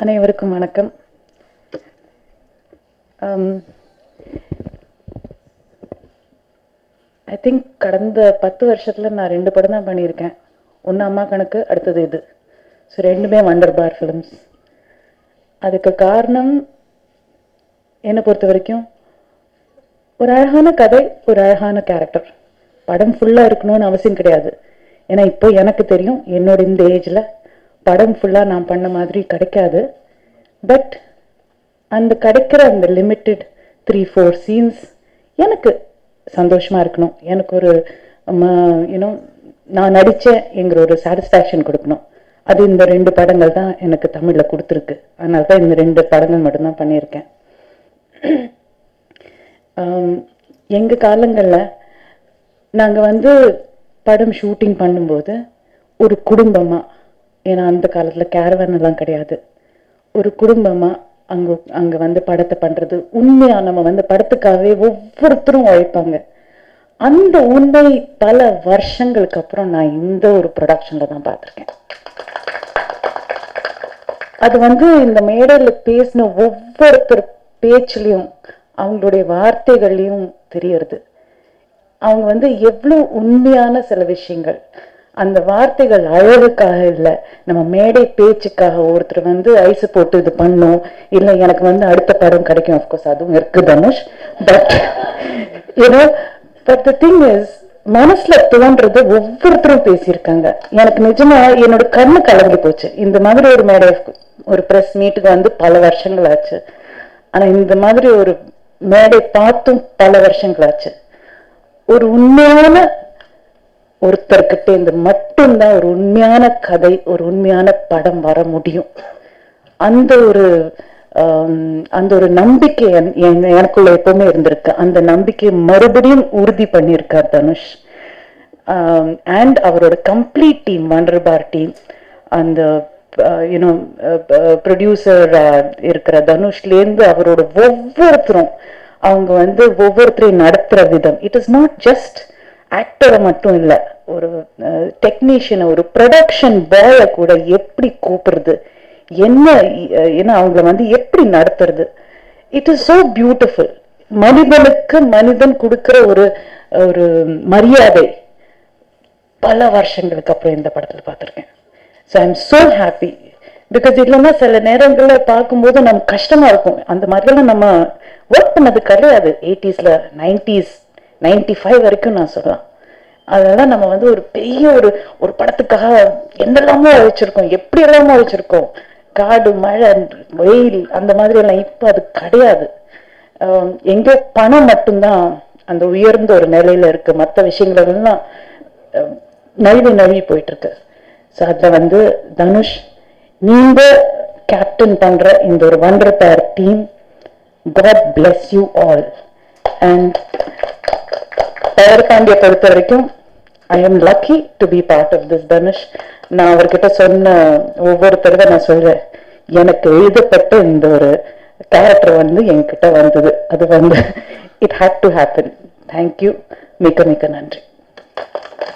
அனைவருக்கும் வணக்கம். I think கடந்த 10 வருஷத்துல நான் 2 படம் தான் பண்ணியிருக்கேன். ஒன்று அம்மா கணக்கு, அடுத்தது இது. ஸோ ரெண்டுமே வண்டர் பார் ஃபிலிம்ஸ். அதுக்கு காரணம் என்னை பொறுத்த வரைக்கும் ஒரு அழகான கதை, ஒரு அழகான கேரக்டர். படம் ஃபுல்லாக இருக்கணும்னு அவசியம் கிடையாது. ஏன்னா இப்போ எனக்கு தெரியும், என்னோட இந்த ஏஜில் படம் ஃபுல்லாக நான் பண்ண மாதிரி கிடைக்காது. பட் அந்த கிடைக்கிற அந்த லிமிட்டட் 3-4 சீன்ஸ் எனக்கு சந்தோஷமாக இருக்கணும். எனக்கு ஒரு யூனோ நான் நடித்தேன் என்கிற ஒரு சாட்டிஸ்ஃபேக்ஷன் கொடுக்கணும். அது இந்த 2 படங்கள் தான் எனக்கு தமிழில் கொடுத்துருக்கு. அதனால தான் இந்த 2 படங்கள் மட்டும்தான் பண்ணியிருக்கேன். எங்கள் காலங்களில் நாங்கள் படம் ஷூட்டிங் பண்ணும்போது ஒரு குடும்பமாக, ஏன்னா அந்த காலத்தில் கேரவன் எல்லாம் கிடையாது, ஒரு குடும்பமாக அங்கே படத்தை பண்ணுறது உண்மையாக நம்ம படத்துக்காகவே ஒவ்வொருத்தரும் உழைப்பாங்க. அந்த உண்மை பல வருஷங்களுக்கு அப்புறம் நான் இந்த ஒரு ப்ரொடக்ஷனில் தான் பார்த்துருக்கேன். அது இந்த மேடையில் பேசின ஒவ்வொருத்தர் பேச்சுலையும் அவங்களுடைய வார்த்தைகள்லையும் தெரியறது. அவங்க எவ்வளோ உண்மையான சில விஷயங்கள், அந்த வார்த்தைகள் அழகுக்காக இல்லை, நம்ம மேடை பேச்சுக்காக. ஒருத்தர் ஐஸ் போட்டு இது பண்ணும், இல்லை எனக்கு அடுத்த படம் கிடைக்கும், அஃப்கோர்ஸ் அதுவும் இருக்கு Dhanush. But but the thing is, மனசுல தோன்றது ஒவ்வொருத்தரும் பேசியிருக்காங்க. எனக்கு நிஜமா என்னோட கண்ணு கலங்கி போச்சு. இந்த மாதிரி ஒரு மேடை, ஒரு ப்ரெஸ் மீட்டுக்கு பல வருஷங்கள் ஆச்சு. ஆனா இந்த மாதிரி ஒரு மேடை பார்த்தும் பல வருஷங்கள் ஆச்சு. ஒரு உண்மையான ஒருத்தர்கிட்ட இந்த மட்டும்தான் ஒரு உண்மையான கதை, ஒரு உண்மையான படம் வர முடியும். அந்த ஒரு நம்பிக்கை எனக்குள்ள எப்பவுமே இருந்திருக்கு. அந்த நம்பிக்கையை மறுபடியும் உறுதி பண்ணியிருக்கார் தனுஷ். அண்ட் அவரோட கம்ப்ளீட் டீம், வண்டர் பார் டீம், அந்த ப்ரொடியூசர் இருக்கிற தனுஷ்லேருந்து அவரோட ஒவ்வொருத்தரும், அவங்க ஒவ்வொருத்தரையும் நடத்துற விதம், இட் இஸ் நாட் ஜஸ்ட் ஆக்டரை மட்டும் இல்லை, ஒரு டெக்னீஷியனை, ஒரு ப்ரொடக்ஷன் பாயை கூட எப்படி கூப்பிடுறது, என்ன அவங்கள எப்படி நடத்துறது, இட் இஸ் சோ பியூட்டிஃபுல். மனிதனுக்கு மனிதன் கொடுக்கிற ஒரு மரியாதை பல வருஷங்களுக்கு அப்புறம் இந்த படத்துல பார்த்துருக்கேன். So I am so happy. Because இல்லைன்னா சில நேரங்களில் பார்க்கும்போது நமக்கு கஷ்டமா இருக்கும். அந்த மாதிரியெல்லாம் நம்ம ஒர்க் பண்ணது கிடையாது 80s, 90s, 95 வரைக்கும் நான் சொல்லலாம். அதனால நம்ம ஒரு பெரிய ஒரு படத்துக்காக என்னெல்லாமோ வச்சிருக்கோம், எப்படி எல்லாமோ வச்சிருக்கோம், காடு, மழை, வெயில், அந்த மாதிரி எல்லாம். இப்போ அது கிடையாது. எங்கேயோ பணம் மட்டும்தான் அந்த உயர்ந்த ஒரு நிலையில இருக்கு. மற்ற விஷயங்கள் எல்லாம் நழுவி போயிட்டு இருக்கு. ஸோ அதுல தனுஷ், நீங்க கேப்டன் பண்ற இந்த ஒரு wonderful team, God bless you all. And power Pandya பொறுத்த வரைக்கும் I am lucky to be part of this, Dhanush. நான் அவர்கிட்ட சொன்ன ஒவ்வொரு தடவை நான் சொல்றேன், எனக்கு எழுதப்பட்ட இந்த ஒரு கேரக்டர் என்கிட்ட வந்தது. அது it had to happen. Thank you. மிக்க நன்றி.